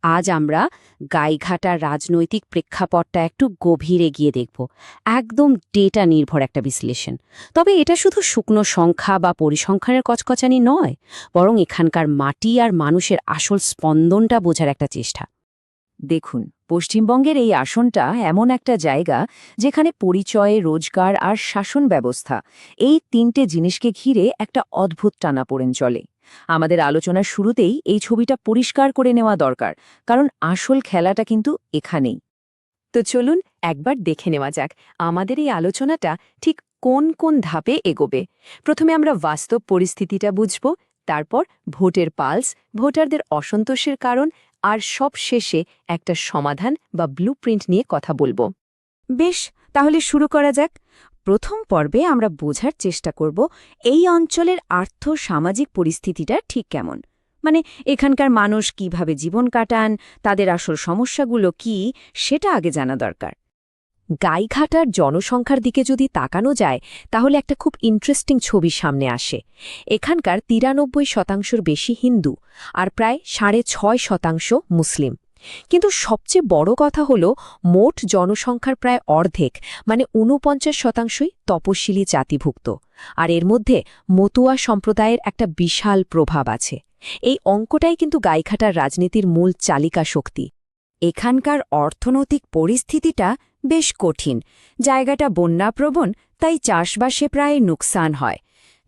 আজ আমরা গাইঘাটার রাজনৈতিক প্রেক্ষাপটটা একটু গভীরে গিয়ে দেখব। একদম ডেটা নির্ভর একটা বিশ্লেষণ। তবে এটা শুধু শুকনো সংখ্যা বা পরিসংখ্যানের কচকচানি নয়, বরং এখানকার মাটি আর মানুষের আসল স্পন্দনটা বোঝার একটা চেষ্টা। দেখুন, পশ্চিমবঙ্গের এই আসনটা এমন একটা জায়গা যেখানে পরিচয়, রোজগার আর শাসন ব্যবস্থা এই তিনটে জিনিসকে ঘিরে একটা অদ্ভুত টানাপোড়েন চলে। আমাদের আলোচনার শুরুতেই এই ছবিটা পরিষ্কার করে নেওয়া দরকার, কারণ আসল খেলাটা কিন্তু এখানেই। তো চলুন একবার দেখে নেওয়া যাক আমাদের এই আলোচনাটা ঠিক কোন কোন ধাপে এগোবে। প্রথমে আমরা বাস্তব পরিস্থিতিটা বুঝব, তারপর ভোটের পালস, ভোটারদের অসন্তোষের কারণ, আর সব শেষে একটা সমাধান বা ব্লুপ্রিন্ট নিয়ে কথা বলবো। বেশ, তাহলে শুরু করা যাক। প্রথম পর্বে আমরা বোঝার চেষ্টা করব এই অঞ্চলের আর্থ-সামাজিক পরিস্থিতিটা ঠিক কেমন। মানে এখানকার মানুষ কিভাবে জীবন কাটান, তাদের আসল সমস্যাগুলো কি, সেটা আগে জানা দরকার। গাইঘাটার জনসংখ্যার দিকে যদি তাকানো যায় তাহলে একটা খুব ইন্টারেস্টিং ছবি সামনে আসে। এখানকার ৯৩% বেশি হিন্দু আর প্রায় ৬.৫% মুসলিম। কিন্তু সবচেয়ে বড় কথা হলো মোট জনসংখ্যার প্রায় অর্ধেক, মানে ৪৯%ই তপশিলি জাতিভুক্ত। আর এর মধ্যে মতুয়া সম্প্রদায়ের একটা বিশাল প্রভাব আছে। এই অঙ্কটাই কিন্তু গাইঘাটার রাজনীতির মূল চালিকা শক্তি। এখানকার অর্থনৈতিক পরিস্থিতিটা বেশ কঠিন। জায়গাটা বন্যাপ্রবণ, তাই চাষবাসে প্রায় নুকসান হয়।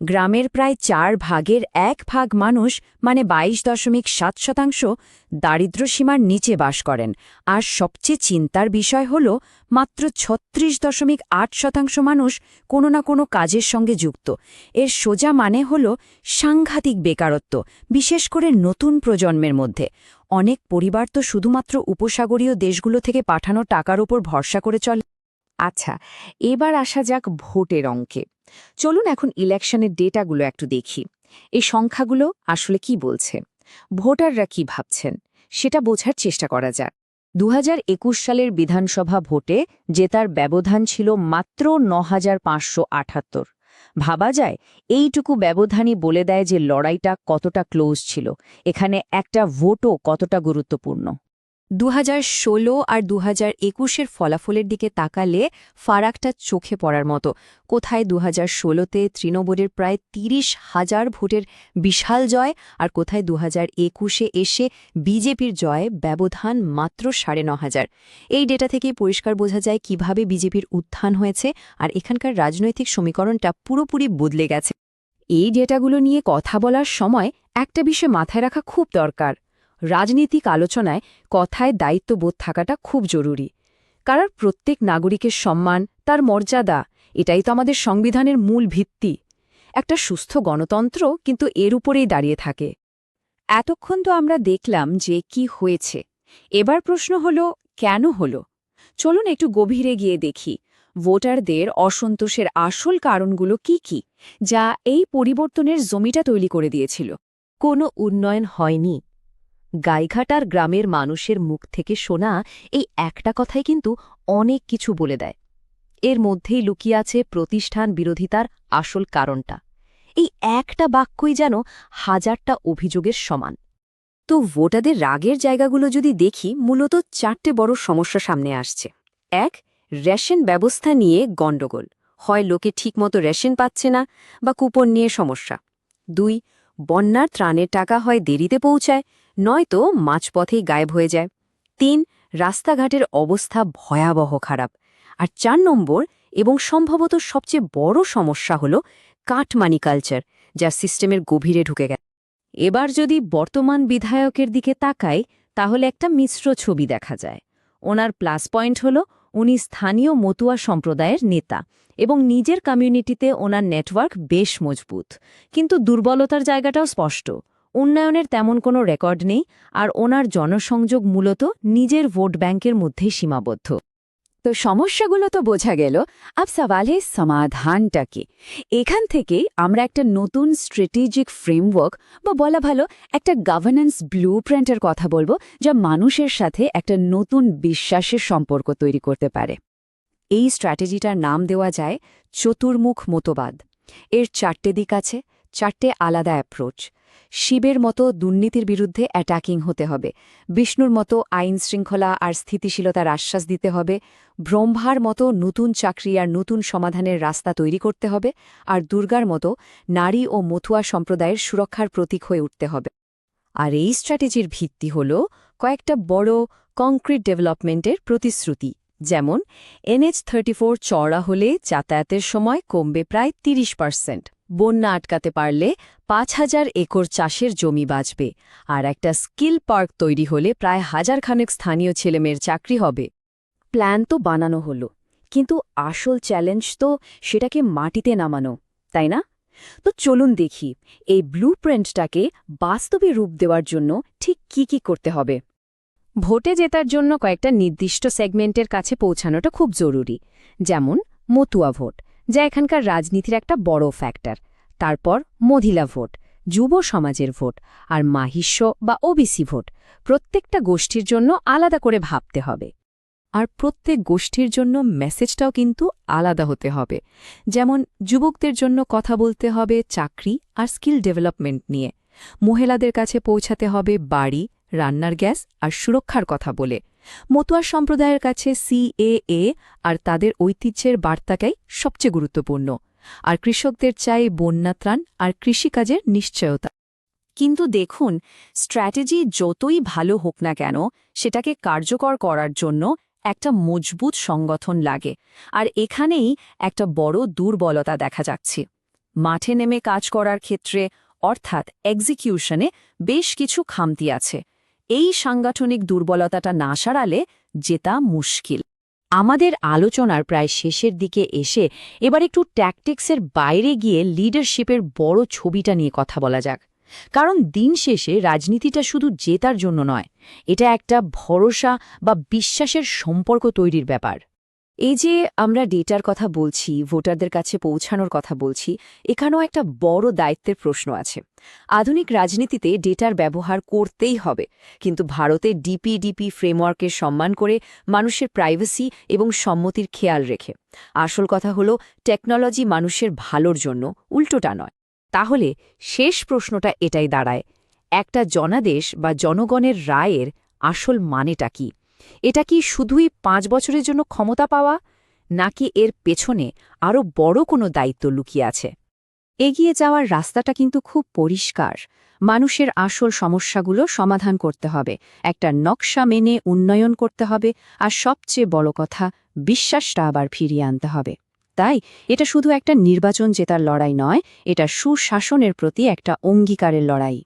গ্রামের প্রায় ৪ ভাগের ১ ভাগ মানুষ, মানে ২২.৭%, দারিদ্র্যসীমার নিচে বাস করেন। আর সবচেয়ে চিন্তার বিষয় হল মাত্র ৩৬.৮% মানুষ কোনো না কোনো কাজের সঙ্গে যুক্ত। এর সোজা মানে হল সাংঘাতিক বেকারত্ব, বিশেষ করে নতুন প্রজন্মের মধ্যে। অনেক পরিবার তো শুধুমাত্র উপসাগরীয় দেশগুলো থেকে পাঠানো টাকার ওপর ভরসা করে চলে। আচ্ছা, এবার আসা যাক ভোটের অঙ্কে। চলুন এখন ইলেকশনের ডেটাগুলো একটু দেখি। এই সংখ্যাগুলো আসলে কি বলছে, ভোটাররা কি ভাবছেন, সেটা বোঝার চেষ্টা করা যাক। ২০২১ সালের বিধানসভা ভোটে জেতার ব্যবধান ছিল মাত্র ৯,৫৭৮। ভাবা যায়, এইটুকু ব্যবধানই বলে দেয় যে লড়াইটা কতটা ক্লোজ ছিল, এখানে একটা ভোটও কতটা গুরুত্বপূর্ণ। ২০১৬ আর ২০২১-এর ফলাফলের দিকে তাকালে ফারাকটা চোখে পড়ার মতো। কোথায় ২০১৬-তে তৃণমূলের প্রায় ৩০,০০০ ভোটের বিশাল জয়, আর কোথায় ২০২১-এ এসে বিজেপির জয়ে ব্যবধান মাত্র ৯,৫০০। এই ডেটা থেকেই পরিষ্কার বোঝা যায় কিভাবে বিজেপির উত্থান হয়েছে আর এখানকার রাজনৈতিক সমীকরণটা পুরোপুরি বদলে গেছে। এই ডেটাগুলো নিয়ে কথা বলার সময় একটা বিষয় মাথায় রাখা খুব দরকার। রাজনীতিক আলোচনায় কথায় দায়িত্ববোধ থাকাটা খুব জরুরি। কারণ প্রত্যেক নাগরিকের সম্মান, তার মর্যাদা, এটাই তো আমাদের সংবিধানের মূল ভিত্তি। একটা সুস্থ গণতন্ত্র কিন্তু এর উপরেই দাঁড়িয়ে থাকে। এতক্ষণ তো আমরা দেখলাম যে কি হয়েছে। এবার প্রশ্ন হলো কেন হলো। চলুন একটু গভীরে গিয়ে দেখি ভোটারদের অসন্তোষের আসল কারণগুলো কি কি, যা এই পরিবর্তনের জমিটা তৈরি করে দিয়েছিল। কোনো উন্নয়ন হয়নি। গাইঘাটার গ্রামের মানুষের মুখ থেকে শোনা এই একটা কথাই কিন্তু অনেক কিছু বলে দেয়। এর মধ্যেই লুকিয়ে আছে প্রতিষ্ঠান বিরোধিতার আসল কারণটা। এই একটা বাক্যই যেন হাজারটা অভিযোগের সমান। তো ভোটারদের রাগের জায়গাগুলো যদি দেখি, মূলত ৪টে বড় সমস্যা সামনে আসছে। ১. রেশন ব্যবস্থা নিয়ে গণ্ডগোল। হয় লোকে ঠিকমতো রেশন পাচ্ছে না, বা কুপন নিয়ে সমস্যা। ২. বন্যার ত্রাণের টাকা হয় দেরিতে পৌঁছায়, নয়তো মাঝপথেই গায়েব হয়ে যায়। ৩. রাস্তাঘাটের অবস্থা ভয়াবহ খারাপ। আর ৪ নম্বর এবং সম্ভবত সবচেয়ে বড় সমস্যা হল কাটমানি কালচার, যা সিস্টেমের গভীরে ঢুকে গেছে। এবার যদি বর্তমান বিধায়কের দিকে তাকাই, তাহলে একটা মিশ্র ছবি দেখা যায়। ওনার প্লাস পয়েন্ট হল উনি স্থানীয় মতুয়া সম্প্রদায়ের নেতা এবং নিজের কমিউনিটিতে ওনার নেটওয়ার্ক বেশ মজবুত। কিন্তু দুর্বলতার জায়গাটাও স্পষ্ট। উন্নয়নের তেমন কোনো রেকর্ড নেই, আর ওনার জনসংযোগ মূলত নিজের ভোট ব্যাংকের মধ্যেই সীমাবদ্ধ। তো সমস্যাগুলো তো বোঝা গেল, আব সওয়াল হে সমাধানটা কি। এখান থেকেই আমরা একটা নতুন স্ট্র্যাটেজিক ফ্রেমওয়ার্ক, বা বলা ভালো একটা গভর্নেন্স ব্লুপ্রিন্টের কথা বলবো, যা মানুষের সাথে একটা নতুন বিশ্বাসের সম্পর্ক তৈরি করতে পারে। এই স্ট্র্যাটেজিটার নাম দেওয়া যায় চতুর্মুখ মতবাদ। এর ৪টে দিক আছে, ৪টে আলাদা অ্যাপ্রোচ। শিবের মতো দুর্নীতির বিরুদ্ধে অ্যাটাকিং হতে হবে, বিষ্ণুর মতো আইন শৃঙ্খলা আর স্থিতিশীলতার আশ্বাস দিতে হবে, ব্রহ্মার মতো নতুন চাকরি আর নতুন সমাধানের রাস্তা তৈরি করতে হবে, আর দুর্গার মতো নারী ও মথুয়া সম্প্রদায়ের সুরক্ষার প্রতীক হয়ে উঠতে হবে। আর এই স্ট্র্যাটেজির ভিত্তি হল কয়েকটা বড় কংক্রিট ডেভেলপমেন্টের প্রতিশ্রুতি, যেমন NH34 চওড়া হলে যাতায়াতের সময় কমবে প্রায় 30%, বন্যা আটকাতে পারলে ৫,০০০ একর চাষের জমি বাঁচবে, আর একটা স্কিল পার্ক তৈরি হলে প্রায় ১,০০০ খানেক স্থানীয় ছেলেমেয়ের চাকরি হবে। প্ল্যান তো বানানো হলো, কিন্তু আসল চ্যালেঞ্জ তো সেটাকে মাটিতে নামানো, তাই না? তো চলুন দেখি এই ব্লুপ্রিন্টটাকে বাস্তবে রূপ দেওয়ার জন্য ঠিক কি করতে হবে। ভোটে জেতার জন্য কয়েকটা নির্দিষ্ট সেগমেন্টের কাছে পৌঁছানোটা খুব জরুরি, যেমন মতুয়া ভোট, যা এখানকার রাজনীতির একটা বড় ফ্যাক্টর, তারপর মহিলা ভোট, যুব সমাজের ভোট, আর মাহিষ্য বা ওবিসি ভোট। প্রত্যেকটা গোষ্ঠীর জন্য আলাদা করে ভাবতে হবে। আর প্রত্যেক গোষ্ঠীর জন্য মেসেজটাও কিন্তু আলাদা হতে হবে। যেমন যুবকদের জন্য কথা বলতে হবে চাকরি আর স্কিল ডেভেলপমেন্ট নিয়ে, মহিলাদের কাছে পৌঁছাতে হবে বাড়ি, রান্নার গ্যাস আর সুরক্ষার কথা বলে, মতুয়া সম্প্রদায়ের কাছে CAA আর তাদের ঐতিহ্যের বার্তাটাই সবচেয়ে গুরুত্বপূর্ণ, আর কৃষকদের চাই বন্যা ত্রাণ আর কৃষিকাজের নিশ্চয়তা। কিন্তু দেখুন, স্ট্র্যাটেজি যতই ভালো হোক না কেন, সেটাকে কার্যকর করার জন্য একটা মজবুত সংগঠন লাগে, আর এখানেই একটা বড় দুর্বলতা দেখা যাচ্ছে। মাঠে নেমে কাজ করার ক্ষেত্রে, অর্থাৎ এক্সিকিউশনে, বেশ কিছু খামতি আছে। এই সাংগঠনিক দুর্বলতাটা না সারালে জেতা মুশকিল। আমাদের আলোচনার প্রায় শেষের দিকে এসে এবার একটু ট্যাকটিক্সের বাইরে গিয়ে লিডারশিপের বড় ছবিটা নিয়ে কথা বলা যাক। কারণ দিন শেষে রাজনীতিটা শুধু জেতার জন্য নয়, এটা একটা ভরসা বা বিশ্বাসের সম্পর্ক তৈরির ব্যাপার। এই যে আমরা ডেটার কথা বলছি, ভোটারদের কাছে পৌঁছানোর কথা বলছি, এখানেও একটা বড় দায়িত্বের প্রশ্ন আছে। আধুনিক রাজনীতিতে ডেটার ব্যবহার করতেই হবে, কিন্তু ভারতে ডিপি ফ্রেমওয়ার্কের সম্মান করে, মানুষের প্রাইভেসি এবং সম্মতির খেয়াল রেখে। আসল কথা হলো টেকনোলজি মানুষের ভালোর জন্য, উল্টোটা নয়। তাহলে শেষ প্রশ্নটা এটাই দাঁড়ায়, একটা জনাদেশ বা জনগণের রায়ের আসল মানেটা কি? এটা কি শুধুই ৫ বছরের জন্য ক্ষমতা পাওয়া, নাকি এর পেছনে আরও বড় কোনো দায়িত্ব লুকিয়ে আছে? এগিয়ে যাওয়ার রাস্তাটা কিন্তু খুব পরিষ্কার। মানুষের আসল সমস্যাগুলো সমাধান করতে হবে, একটা নকশা মেনে উন্নয়ন করতে হবে, আর সবচেয়ে বড় কথা, বিশ্বাসটা আবার ফিরিয়ে আনতে হবে। তাই এটা শুধু একটা নির্বাচন জেতার লড়াই নয়, এটা সুশাসনের প্রতি একটা অঙ্গীকারের লড়াই।